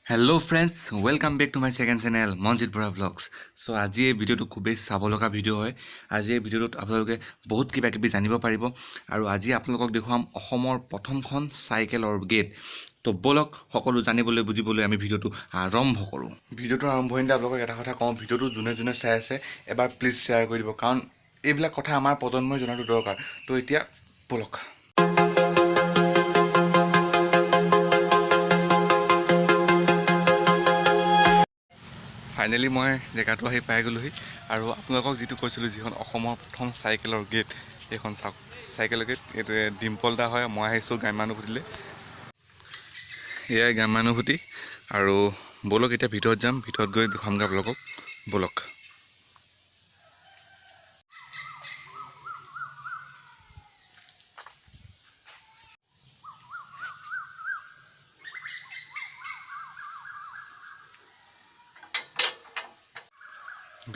Hello friends, welcome back to my second channel Manjit Bora Vlogs. So আজি এই ভিডিওটো খুবেই চাব লগা ভিডিও হয়। আজি এই ভিডিওটোত আপোনালোকে বহুত কিবা কিবি জানিব পাৰিব আৰু আজি আপোনালোকক দেখুৱাম অসমৰ প্ৰথমখন চাইকেলৰ গেট। তো বলক সকলো জানিবলৈ বুজিবলৈ আমি ভিডিওটো আৰম্ভ কৰোঁ। ভিডিওটোৰ আৰম্ভণিতে আপোনালোকক এটা কথা কওঁ, ভিডিওটো যোনে যোনে চাই আছে এবাৰ প্লিজ শ্বেয়াৰ কৰি দিব, কাৰণ এইবিলাক কথা আমাৰ প্ৰজন্মই জনাটো দৰকাৰ। তো এতিয়া বলক। ফাইনেলি মই জেগাটো আহি পাই গ'লোহি আৰু আপোনালোকক যিটো কৈছিলোঁ, যিখন অসমৰ প্ৰথম চাইকেলৰ গেট, সেইখন চাওক চাইকেলৰ গেট। এইটো ডিম্পল দা হয়, মই আহিছোঁ গ্ৰাম্যানুভূতিলৈ। এয়াই গ্ৰাম্যানুভূতি আৰু বলক এতিয়া ভিতৰত যাম, ভিতৰত গৈ দেখুৱামগৈ আপোনালোকক। বলক।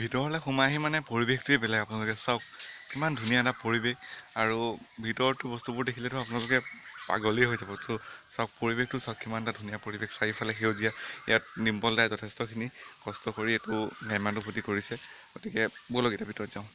ভিতৰলৈ সোমাই আহি মানে পৰিৱেশটোৱে বেলেগ। আপোনালোকে চাওক কিমান ধুনীয়া এটা পৰিৱেশ, আৰু ভিতৰতো বস্তুবোৰ দেখিলেতো আপোনালোকে পাগলেই হৈ যাব। চ' চাওক পৰিৱেশটো চাওক, কিমান এটা ধুনীয়া পৰিৱেশ, চাৰিওফালে সেউজীয়া। ইয়াত ডিম্পল দাই যথেষ্টখিনি কষ্ট কৰি এইটো গ্ৰাম্যানুভূতি কৰিছে। গতিকে ব'লক এতিয়া ভিতৰত যাওঁ।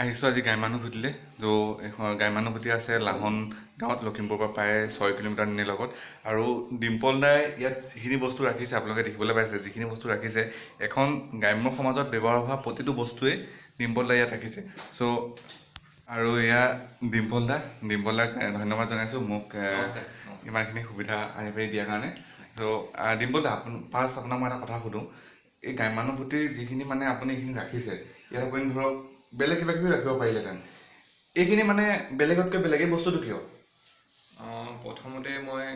আহিছোঁ আজি গ্ৰাম্যানুভূতিলৈ। ত' এখন গ্ৰাম্যানুভূতি আছে লাহন গাঁৱত, লখিমপুৰৰ পৰা প্ৰায় 6 কিলোমিটাৰ নিৰ লগত। আৰু ডিম্পল দাই ইয়াত যিখিনি বস্তু ৰাখিছে আপোনালোকে দেখিবলৈ পাইছে, যিখিনি বস্তু ৰাখিছে এখন গ্ৰাম্য সমাজত ব্যৱহাৰ হোৱা প্ৰতিটো বস্তুৱেই ডিম্পল দাই ইয়াত ৰাখিছে। চ' আৰু এয়া ডিম্পল দাক ধন্যবাদ জনাইছোঁ মোক ইমানখিনি সুবিধা আহি পাৰি দিয়াৰ কাৰণে। চ' ডিম্পল দা, ফাৰ্ষ্ট আপোনাক মই এটা কথা সুধোঁ, এই গ্ৰাম্যানুভূতিৰ যিখিনি মানে আপুনি এইখিনি ৰাখিছে, ইয়াত আপুনি ধৰক বেলেগ কিবা কিবি ৰাখিব পাৰিলেহেঁতেন, এইখিনি মানে বেলেগতকৈ বেলেগ, এই বস্তুটো কিয়? প্ৰথমতে মই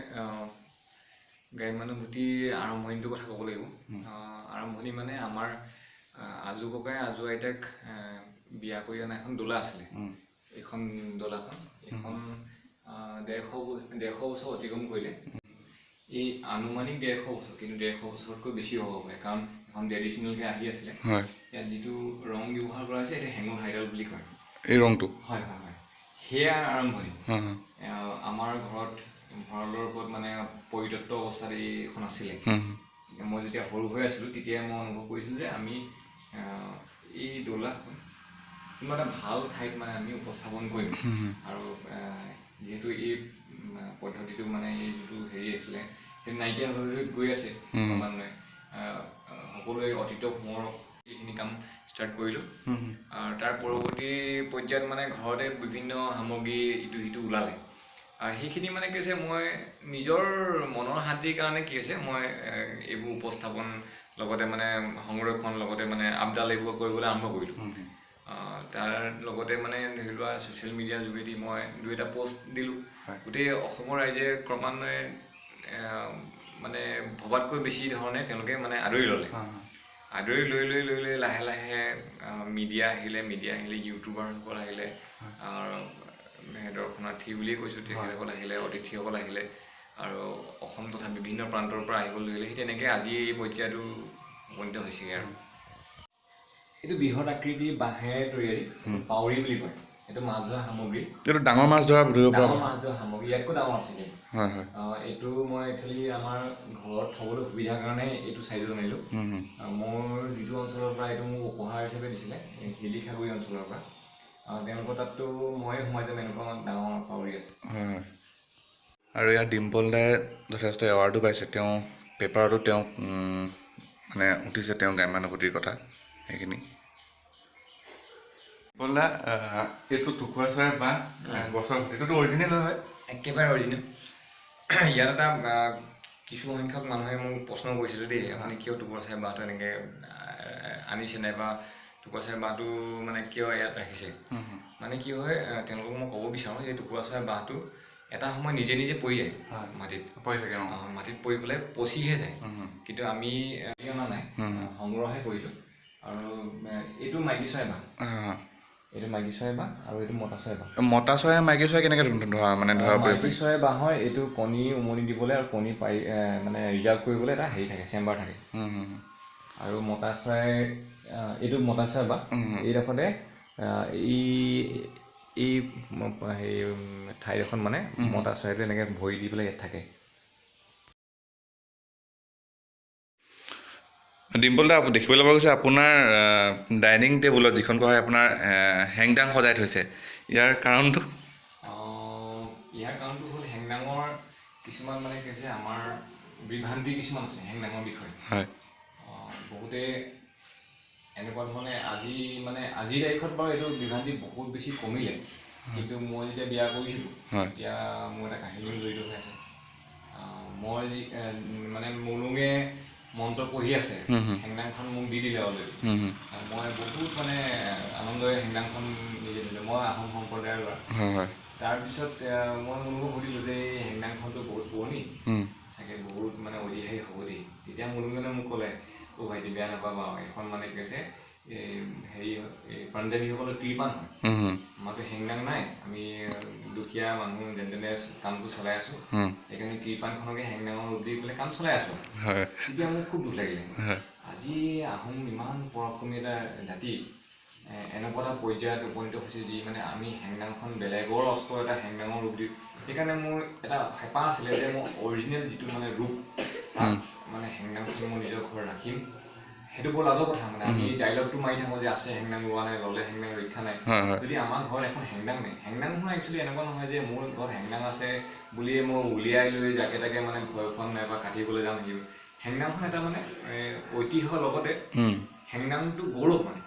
গ্ৰাম্যানুভূতিৰ আৰম্ভণিটোৰ কথা ক'ব লাগিব। আৰম্ভণি মানে আমাৰ আজু ককাই আজু আইতাক বিয়া কৰি অনা এখন দোলা আছিলে। এইখন দোলাখন এইখন 150 বছৰ অতিক্ৰম কৰিলে। এই আনুমানিক 150 বছৰ, কিন্তু 150 বছৰতকৈ বেছি হ'ব পাৰে, কাৰণ এখন ট্ৰেডিশ্যনেলকৈ আহি আছিলে। ইয়াত যিটো ৰং ব্যৱহাৰ কৰা হৈছে এইটো হেঙুল হাইডাল বুলি কয়, এই ৰংটো। হয় হয় হয়, সেয়া আৰম্ভণি। আমাৰ ঘৰত ভঁৰালৰ ওপৰত মানে পৰিত্যক্ত অৱস্থাত এইখন আছিলে। মই যেতিয়া সৰু হৈ আছিলোঁ তেতিয়াই মই অনুভৱ কৰিছিলোঁ যে আমি এই দোলাখন কোনোবা এটা ভাল ঠাইত মানে আমি উপস্থাপন কৰিম। আৰু যিহেতু এই পদ্ধতিটো মানে এই যিটো হেৰি আছিলে সেইটো নাইকিয়া হৈ গৈ আছে ক্ৰমান্বয়ে, সকলোৱে অতীত ভ্ৰমৰ এইখিনি কাম ষ্টাৰ্ট কৰিলোঁ। আৰু তাৰ পৰৱৰ্তী পৰ্যায়ত মানে ঘৰতে বিভিন্ন সামগ্ৰী ইটো সিটো ওলালে। আৰু সেইখিনি মানে কি হৈছে, মই নিজৰ মনৰ শান্তিৰ কাৰণে কি হৈছে, মই এইবোৰ উপস্থাপন লগতে মানে সংৰক্ষণ লগতে মানে আপডাল এইবোৰ কৰিবলৈ আৰম্ভ কৰিলোঁ। তাৰ লগতে মানে ধৰি লোৱা ছ'চিয়েল মিডিয়াৰ যোগেদি মই 2-এটা পোষ্ট দিলোঁ। গোটেই অসমৰ ৰাইজে ক্ৰমান্বয়ে মানে ভবাতকৈ বেছি ধৰণে তেওঁলোকে মানে আদৰি ল'লে। আদৰি লৈ লৈ লৈ লৈ লাহে লাহে মিডিয়া আহিলে, ইউটিউবাৰসকল আহিলে, আৰু দৰ্শনাৰ্থী বুলিয়েই কৈছোঁ, তেখেতসকল আহিলে, অতিথিসকল আহিলে, আৰু অসম তথা বিভিন্ন প্ৰান্তৰ পৰা আহিবলৈ ধৰিলে। সেই তেনেকৈ আজি এই পৰ্যায়টো উপনীত হৈছেগৈ। আৰু এইটো বৃহৎ আকৃতিৰ বাঁহেৰে তৈয়াৰী পাউৰি বুলি কয়। এইটো মাছ ধৰা সামগ্ৰী, এইটো ডাঙৰ মাছ ধৰা সামগ্ৰী, ইয়াতকৈ ডাঙৰ আছে কিন্তু। এইটো মই একচুৱেলি আমাৰ ঘৰত থ'বলৈ সুবিধাৰ কাৰণে এইটো চাইজত আনিলোঁ। মোৰ যিটো অঞ্চলৰ পৰা এইটো মোক উপহাৰ হিচাপে দিছিলে, শিলিখাগুৰি অঞ্চলৰ পৰা, তেওঁলোকৰ তাততো ময়ে সোমাই যাম, এনেকুৱা ডাঙৰ পাউৰি আছে। আৰু ইয়াত ডিম্পল দাই যথেষ্ট এৱাৰ্ডো পাইছে। তেওঁ পেপাৰতো তেওঁ মানে উঠিছে তেওঁ গ্ৰাম্যানুভূতিৰ কথা সেইখিনি বলা এইটো টুকুৰা চৰাই বা গছৰ এইটোতো অৰিজিনেল হয় একেবাৰে অৰিজিনেল ইয়াত এটা কিছু সংখ্যক মানুহে মোক প্ৰশ্ন কৰিছিলে দেই আপুনি কিয় টুকুৰা চৰাই বাঁহটো এনেকৈ আনিছে নাই বা টুকুৰা চৰাই বাঁহটো মানে কিয় ইয়াত ৰাখিছে মানে কি হয় তেওঁলোকক মই ক'ব বিচাৰোঁ যে টুকুৰা চৰাই বাঁহটো এটা সময় নিজে নিজে পৰি যায় মাটিত পৰি থাকে মাটিত পৰি পেলাই পচিহে যায় কিন্তু আমি অনা নাই সংগ্ৰহহে কৰিছোঁ আৰু এইটো মাইকী চৰাই বাঁহ এইটো মাইকী চৰাই বাঁহ আৰু এইটো মতা চৰাই বাঁহ মতা চৰাই মাইকী চৰাই কেনেকৈ ধৰা মানে ধৰা মাইকী চৰাই বাঁহৰ এইটো কণী উমনি দিবলৈ আৰু কণী পাৰি মানে ৰিজাৰ্ভ কৰিবলৈ এটা হেৰি থাকে চেম্বাৰ থাকে আৰু মতা চৰাই এইটো মতা চৰাই বাঁহ এইডোখৰতে এই হেৰি ঠাইডোখৰত মানে মতা চৰাইটো এনেকৈ ভৰি দি পেলাই ইয়াত থাকে ডিম্পল দা দেখিবলৈ পোৱা গৈছে আপোনাৰ ডাইনিং টেবুলত যিখন কোৱা হয় আপোনাৰ হেংদাং সজাই থৈছে ইয়াৰ কাৰণটো হ'ল হেংদাঙৰ কিছুমান মানে কি হৈছে আমাৰ বিভ্ৰান্তি কিছুমান আছে হেংদাঙৰ বিষয়ে হয় বহুতে এনেকুৱা ধৰণে আজিৰ তাৰিখত বাৰু এইটো বিভ্ৰান্তি বহুত বেছি কমিলে কিন্তু মই যেতিয়া বিয়া কৰিছিলোঁ তেতিয়া মোৰ এটা কাহিনীও জড়িত হৈ আছে মই মানে মুলুঙে মন্ত্ৰ পঢ়ি আছে হেংদাংখন মোক দি দিলে অলৰেডি মই বহুত মানে আনন্দৰে হেংদাংখন নিজে দিলোঁ মই আহোম সম্প্ৰদায়ৰ ল'ৰা তাৰপিছত মই মুলুঙক সুধিলোঁ যে এই হেংদাংখনটো বহুত পুৰণি চাগে বহুত মানে ঐতিহাসিক হ'ব দেই তেতিয়া মুলুঙজনে মোক ক'লে ভাইটি বেয়া নাপাবা এইখন মানে কি আছে হেৰি পাঞ্জাৱীসকলৰ কৃপান হয় আমাৰতো হেংদাং নাই আমি দুখীয়া মানুহ যেনে তেনে কামটো চলাই আছোঁ সেইকাৰণে কৃপানখনকে হেংদাঙৰ ৰূপ দি পেলাই কাম চলাই আছোঁ তেতিয়া মোক খুব দুখ লাগিলে আজি আহোম ইমান পৰাক্ৰমী এটা জাতি এনেকুৱা এটা পৰ্যায়ত উপনীত হৈছে যি মানে আমি হেংদাংখন বেলেগৰ অস্ত্ৰ এটা হেংদাঙৰ ৰূপ দিওঁ সেইকাৰণে মোৰ এটা হেঁপাহ আছিলে যে মই অৰিজিনেল যিটো মানে ৰূপ মানে হেংদাংখন মই নিজৰ ঘৰত ৰাখিম সেইটো বৰ লাজৰ কথা মানে আমি ডাইলগটো মাৰি থাকোঁ যে আছে হেংদাং লোৱা নাই ল'লে হেংদাং ৰক্ষা নাই যদি আমাৰ ঘৰত এখন হেংদাং নাই হেংদাংখন একচুৱেলি এনেকুৱা নহয় যে মোৰ ঘৰত হেংদাং আছে বুলিয়ে মই উলিয়াই লৈ যাকে তাকে মানে ভয় খোৱা নাই বা কাটিবলৈ যাম শিকিব হেংদাংখন এটা মানে ঐতিহ্যৰ লগতে হেংদাংটো গৌৰৱ মানে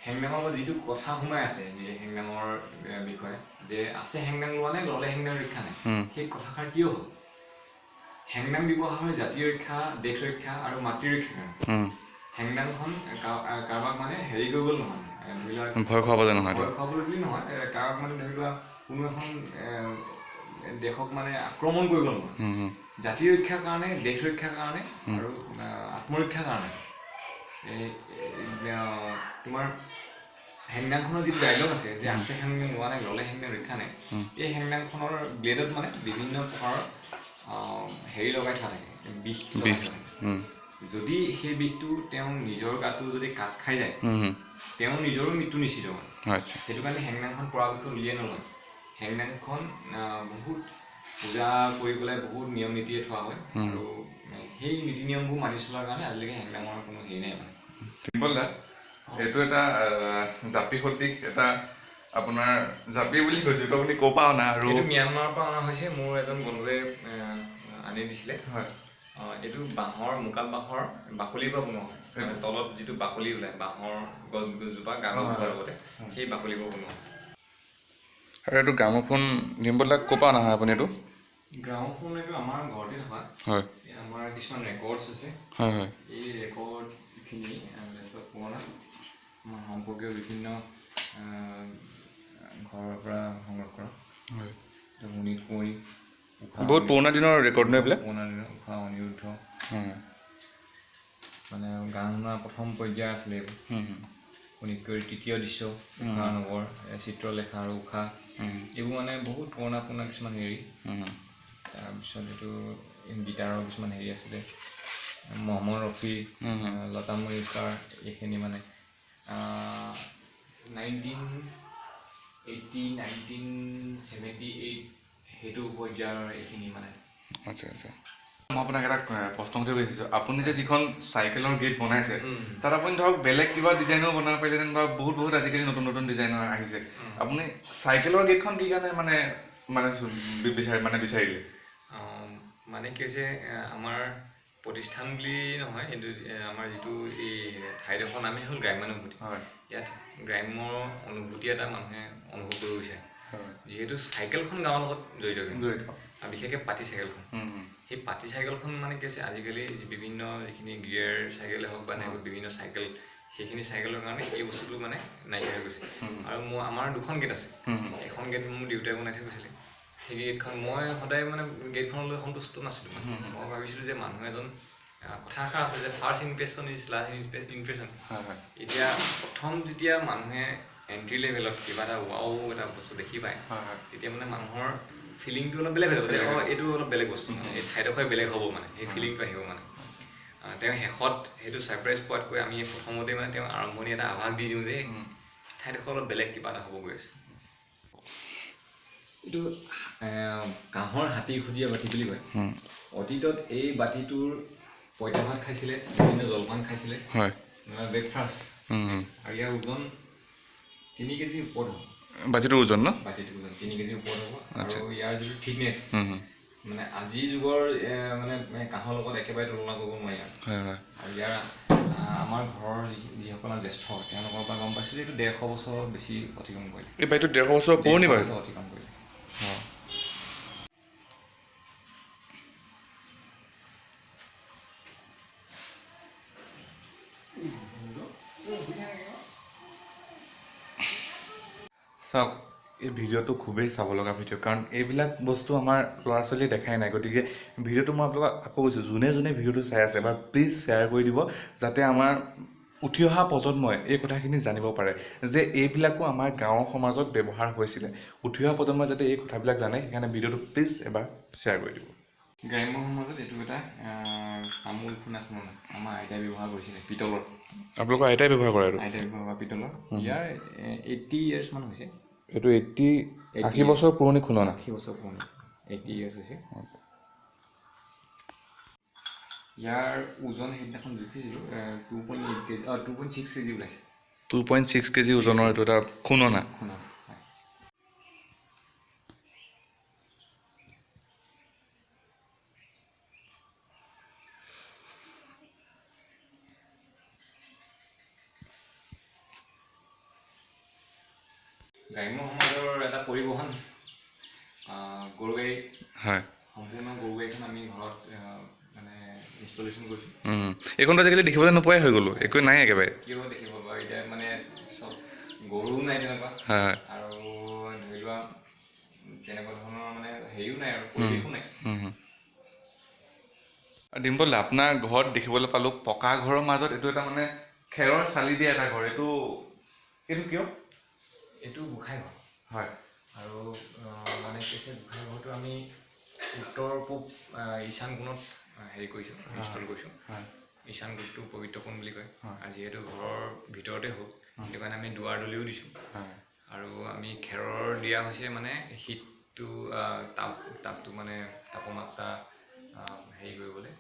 হেংদাঙৰ যিটো কথা সোমাই আছে যে হেংদাঙৰ বিষয়ে যে আছে হেংদাং লোৱা নাই ল'লে হেংদাং ৰক্ষা নাই সেই কথাষাৰ কিয় হ'ল হেংদাং ব্যৱহাৰ হয় জাতি ৰক্ষা দেশ ৰক্ষা আৰু মাতৃ ৰক্ষা হেংদাংখন কাৰোবাক মানে হেৰি কৰিবলৈ নহয় ধৰি লোৱা ভয় খুৱাবলৈ বুলি নহয় কাৰোবাক মানে ধৰি লোৱা কোনো এখন দেশক মানে আক্ৰমণ কৰিব নহয় জাতি ৰক্ষাৰ কাৰণে দেশ ৰক্ষাৰ কাৰণে আৰু আত্মৰক্ষাৰ কাৰণে তোমাৰ হেংদাংখনৰ যিটো ডাইলগ আছে যে আছে হেংদাং লোৱা নাই ল'লে হেংদাং ৰক্ষা নাই এই হেংদাংখনৰ ব্লেডত মানে বিভিন্ন প্ৰকাৰৰ হেৰি লগাই থোৱা থাকে বিষ লগাই থোৱা থাকে যদি সেই বিষটো তেওঁ নিজৰ গাটো যদি কাট খাই যায় তেওঁ নিজৰো মৃত্যু নিশ্চিত হয় সেইটো কাৰণে হেংদাংখন পৰাপক্ষত উলিয়াই নলয় হেংদাংখন বহুত পূজা কৰি পেলাই বহুত নিয়ম নীতিৰে থোৱা হয় আৰু সেই নীতি নিয়মবোৰ মানি চলাৰ কাৰণে আজিলৈকে হেংদাঙৰ কোনো হেৰি নাই মানে ডিম্পল দা এইটো এটা জাপি সদৃশ এটা আপোনাৰ জাপি বুলি কৈছোঁ এইটো আপুনি ক'ৰ পৰা অনা আৰু এইটো ম্যানমাৰৰ পৰা অনা হৈছে মোৰ এজন বন্ধুৱে আনি দিছিলে হয় এইটো বাঁহৰ মুকাল বাঁহৰ বাকলিৰ পৰা বনোৱা হয় তলত যিটো বাকলি ওলায় বাঁহৰ গছজোপা কাগজজোপাৰ লগতে সেই বাকলিৰ পৰা বনোৱা হয় আৰু এইটো গ্ৰামোফোন ডিম্পল দা ক'ৰ পৰা অনা হয় আপুনি এইটো গ্ৰামোফোন এইটো আমাৰ ঘৰতে থকা হয় আমাৰ কিছুমান ৰেকৰ্ডছ আছে হয় হয় এই ৰেকৰ্ডখিনি পুৰণা আমাৰ সম্পৰ্কীয় বিভিন্ন ঘৰৰ পৰা সংগ্ৰহ কৰা হয় মুনিত কুঁৱৰী বহুত পুৰণা দিনৰ ৰেকৰ্ড নে এইবিলাক পুৰণা দিনৰ উষা অনিৰুদ্ধ মানে গান শুনা প্ৰথম পৰ্যায় আছিলে এইবোৰ শোণিতপুৰীৰ তৃতীয় দৃশ্য উষা নগৰ চিত্ৰলেখা আৰু উষা এইবোৰ মানে বহুত পুৰণা কিছুমান হেৰি তাৰপিছত এইটো গীটাৰৰ কিছুমান হেৰি আছিলে মহম্মদ ৰফি লতা মঙ্গেশকাৰ এইখিনি মানে 1978 সেইটো পৰ্যায়ৰ এইখিনি মানে আচ্ছা আচ্ছা মই আপোনাক এটা প্ৰশ্ন সুধিব বিচাৰিছোঁ আপুনি যে যিখন চাইকেলৰ গেট বনাইছে তাত আপুনি ধৰক বেলেগ কিবা ডিজাইনৰ বনাব পাৰিলেহেঁতেন বা বহুত আজিকালি নতুন নতুন ডিজাইনৰ আহিছে আপুনি চাইকেলৰ গেটখন কি কাৰণে বিচাৰিলে মানে কি হৈছে আমাৰ প্ৰতিষ্ঠান বুলি নহয়, কিন্তু আমাৰ যিটো এই ঠাইডোখৰ নামেই হ'ল গ্ৰাম্যানুভূতি। ইয়াত গ্ৰাম্য অনুভূতি এটা মানুহে অনুভৱ কৰিব বিচাৰে, যিহেতু চাইকেলখন গাঁৱৰ লগত জড়িত, আৰু বিশেষকৈ পাতি চাইকেলখন। সেই পাতি চাইকেলখন মানে কি হৈছে, আজিকালি বিভিন্ন যিখিনি গিয়াৰ চাইকেলে হওক বা বিভিন্ন চাইকেল, সেইখিনি চাইকেলৰ কাৰণে এই বস্তুটো মানে নাইকিয়া হৈ গৈছে। আৰু আমাৰ 2খন গেট আছে, এখন গেট মোৰ দেউতাই বনাই থৈ গৈছিলে। সেই গেটখন মই সদায় মানে গেটখনলৈ সন্তুষ্ট নাছিলোঁ। মই ভাবিছিলোঁ যে মানুহ এজন, কথা এষাৰ আছে যে first impression is last impression. এতিয়া প্ৰথম যেতিয়া মানুহে এণ্ট্ৰি লেভেলত কিবা এটা এটা বস্তু দেখি পায়, তেতিয়া মানে মানুহৰ ফিলিংটো অলপ বেলেগ হৈ যাব, যে এইটো অলপ বেলেগ বস্তু, এই ঠাইডোখৰে বেলেগ হ'ব, মানে সেই ফিলিংটো আহিব। মানে তেওঁ শেষত সেইটো ছাৰপ্ৰাইজ পোৱাতকৈ আমি প্ৰথমতে মানে তেওঁ আৰম্ভণি এটা আভাস দি দিওঁ যে ঠাইডোখৰ অলপ বেলেগ কিবা এটা হ'ব গৈ আছে। এইটো কাঁহৰ হাতী খুজীয়া বাতি বুলি কয়। অতীতত এই বাতিটোৰ পঁইতা ভাত খাইছিলে, বিভিন্ন জলপান খাইছিলে, ব্ৰেকফাষ্ট, আৰু ইয়াৰ ওজন 3 কেজি ওপৰত হ'ব। বাতিটোৰ ওজন ন? বাতিটোৰ ওজন 3 কেজি ওপৰত হ'ব। আৰু ইয়াৰ যিটো থিকনেছ, মানে আজিৰ যুগৰ মানে কাঁহৰ লগত একেবাৰে তুলনা কৰিব নোৱাৰি। আৰু ইয়াৰ আমাৰ ঘৰৰ যিসকল জ্যেষ্ঠ, তেওঁলোকৰ পৰা গম পাইছোঁ যে এইটো 150 বছৰ বেছি অতিক্ৰম কৰিলে। এই বাতিটো 150 বছৰ পুৰণি বাৰু অতিক্ৰম কৰিলে। চাওক, এই ভিডিঅ'টো খুবেই চাব লগা ভিডিঅ', কাৰণ এইবিলাক বস্তু আমাৰ ল'ৰা ছোৱালীয়ে দেখাই নাই। গতিকে ভিডিঅ'টো মই আপোনালোকক আকৌ কৈছোঁ, যোনে যোনে ভিডিঅ'টো চাই আছে এবাৰ প্লিজ শ্বেয়াৰ কৰি দিব, যাতে আমাৰ উঠি অহা প্ৰজন্মই এই কথাখিনি জানিব পাৰে যে এইবিলাকো আমাৰ গাঁৱৰ সমাজত ব্যৱহাৰ হৈছিলে। উঠি অহা প্ৰজন্মই যাতে এই কথাবিলাক জানে, সেইকাৰণে ভিডিঅ'টো প্লিজ এবাৰ শ্বেয়াৰ কৰি দিব। গ্ৰাম্য সমাজত এইটো এটা তামোল খুন্দা আমাৰ আইতাই ব্যৱহাৰ কৰিছিলে, পিতলৰ। আপোনালোকৰ আইতাই ব্যৱহাৰ কৰে? আইতাই ব্যৱহাৰ কৰা পিতলৰ। ইয়াৰ 80 years মান হৈছে। এইটো 80 বছৰ পুৰণি খুন্দনা। 80 বছৰ পুৰণি, 80 years হৈছে। ইয়াৰ ওজন সেইদিনাখন জুখিছিলোঁ 2.8 কেজি, 2.6 কেজি ওলাইছে। 2.6 কেজি ওজনৰ এইটো এটা খুন্দনা। গ্ৰাম্য সমাজৰ এটা পৰিবহণ গৰু গাড়ী। সম্পূৰ্ণ গৰু গাড়ীখন আমি ঘৰত মানে ইনষ্টলেশ্যন কৰিছোঁ। এইখনতো আজিকালি দেখিবলৈ নোপোৱাই হৈ গ'লো, একো নাই একেবাৰে। কিয় দেখিব বাৰু, এতিয়া মানে চব গৰুও নাই তেনেকুৱা, আৰু ধৰি লোৱা তেনেকুৱা ধৰণৰ মানে হেৰিও নাই, আৰু পৰিৱেশো নাই। ডিম্পল দা, আপোনাৰ ঘৰত দেখিবলৈ পালোঁ পকা ঘৰৰ মাজত এইটো এটা মানে খেৰৰ চালি দিয়া এটা ঘৰ। এইটো কিয়? এইটো গোঁসাই ঘৰ। আৰু মানে কি হৈছে, গোঁসাই ঘৰটো আমি উত্তৰ পূব ঈশান কোণত হেৰি কৰিছোঁ, ইনষ্টল কৰিছোঁ। ঈশান কোণটো পবিত্ৰ কোণ বুলি কয়। আৰু যিহেতু ঘৰৰ ভিতৰতে হ'ল, সেইটো কাৰণে আমি দুৱাৰ দলিও দিছোঁ। আৰু আমি খেৰৰ দিয়া হৈছে মানে শীতটো, তাপটো মানে তাপমাত্ৰা হেৰি কৰিবলৈ,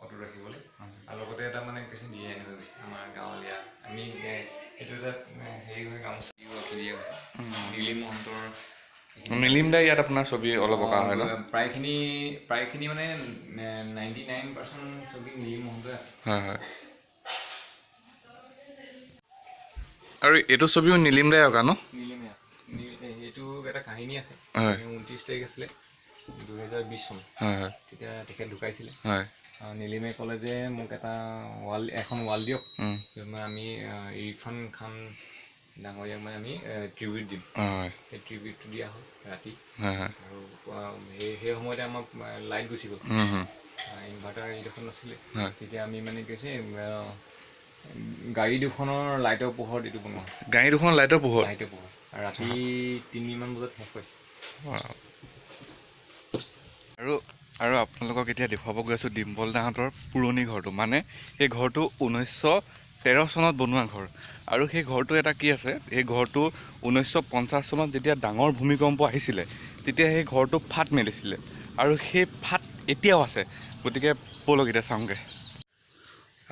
অটুট ৰাখিবলৈ। আৰু লগতে এটা মানে কিছু ডিজাইন হৈ গৈছে আমাৰ গাঁৱলীয়া। আমি সেইটো এটা হেৰি হয়, গামোচা আঁকি দিয়া হৈছে। নীলিম দাই ইয়াত আপোনাৰ ছবি অলপ অঁকা হয় ন? প্ৰায়খিনি মানে 99% ছবি নীলিম মহন্তই। আৰু এইটো ছবিও নীলিম দাই অঁকা ন? নীলিমে। এইটো এটা কাহিনী আছে। 29 তাৰিখ আছিলে 2020 চন। তেতিয়া তেখেত ঢুকাইছিলে। নীলিমে ক'লে যে মোক এখন ৱাল দিয়ক, আমি ইৰফান খান ডাঙৰীয়াক মানে আমি ট্ৰিবিউট দিম। সেই ট্ৰিবিউটটো দিয়া হ'ল ৰাতি। আৰু সেই সময়তে আমাক লাইট গুচি গ'ল, ইনভাৰ্টাৰ এইডোখন নাছিলে। তেতিয়া আমি মানে কি হৈছে, গাড়ী দুখনৰ লাইটৰ পোহৰত এইটো বনোৱা হয়। গাড়ী দুখনৰ লাইটৰ পোহৰ? ৰাতি 3 বজাত শেষ হৈছে। আৰু আপোনালোকক এতিয়া দেখুৱাব গৈ আছোঁ ডিম্পল দাহঁতৰ পুৰণি ঘৰটো। মানে সেই ঘৰটো 1913 চনত বনোৱা ঘৰ। আৰু সেই ঘৰটো এটা কি আছে, সেই ঘৰটো 1950 চনত যেতিয়া ডাঙৰ ভূমিকম্প আহিছিলে, তেতিয়া সেই ঘৰটো ফাট মেলিছিলে। আৰু সেই ফাট এতিয়াও আছে। গতিকে ব'লক এতিয়া চাওঁগৈ।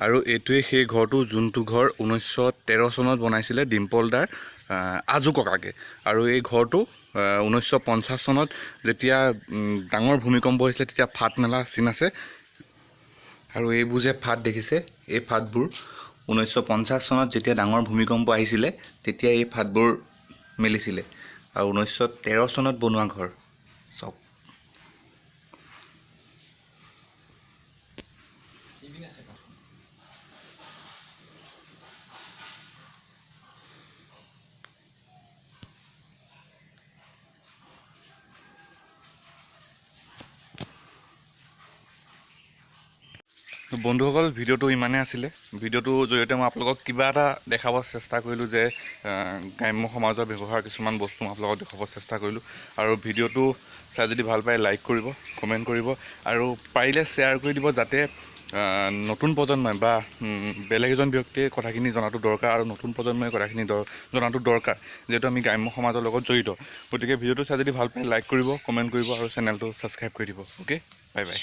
আৰু এইটোৱে সেই ঘৰটো, যোনটো ঘৰ 1913 চনত বনাইছিলে ডিম্পল দাৰ আজু ককাকে। আৰু এই ঘৰটো 1950 চনত যেতিয়া ডাঙৰ ভূমিকম্প হৈছিলে, তেতিয়া ফাট মেলা চিন আছে। আৰু এইবোৰ যে ফাট দেখিছে, এই ফাটবোৰ 1950 চনত যেতিয়া ডাঙৰ ভূমিকম্প আহিছিলে তেতিয়া এই ফাটবোৰ মেলিছিলে। আৰু 1913 চনত বনোৱা ঘৰ চব। তো বন্ধুসকল, ভিডিঅ'টো ইমানেই আছিলে। ভিডিঅ'টোৰ জৰিয়তে মই আপোনালোকক কিবা এটা দেখাব চেষ্টা কৰিলোঁ যে গ্ৰাম্য সমাজৰ ব্যৱহাৰ কিছুমান বস্তু মই আপোনালোকক দেখাব চেষ্টা কৰিলোঁ। আৰু ভিডিঅ'টো চাই যদি ভাল পায় লাইক কৰিব, কমেণ্ট কৰিব আৰু পাৰিলে শ্বেয়াৰ কৰি দিব, যাতে নতুন প্ৰজন্মই বা বেলেগ এজন ব্যক্তিয়ে কথাখিনি জনাটো দৰকাৰ আৰু নতুন প্ৰজন্মই কথাখিনি জনাটো দৰকাৰ, যিহেতু আমি গ্ৰাম্য সমাজৰ লগত জড়িত। গতিকে ভিডিঅ'টো চাই যদি ভাল পায় লাইক কৰিব, কমেণ্ট কৰিব আৰু চেনেলটো ছাবস্ক্ৰাইব কৰি দিব। Okay, bye bye.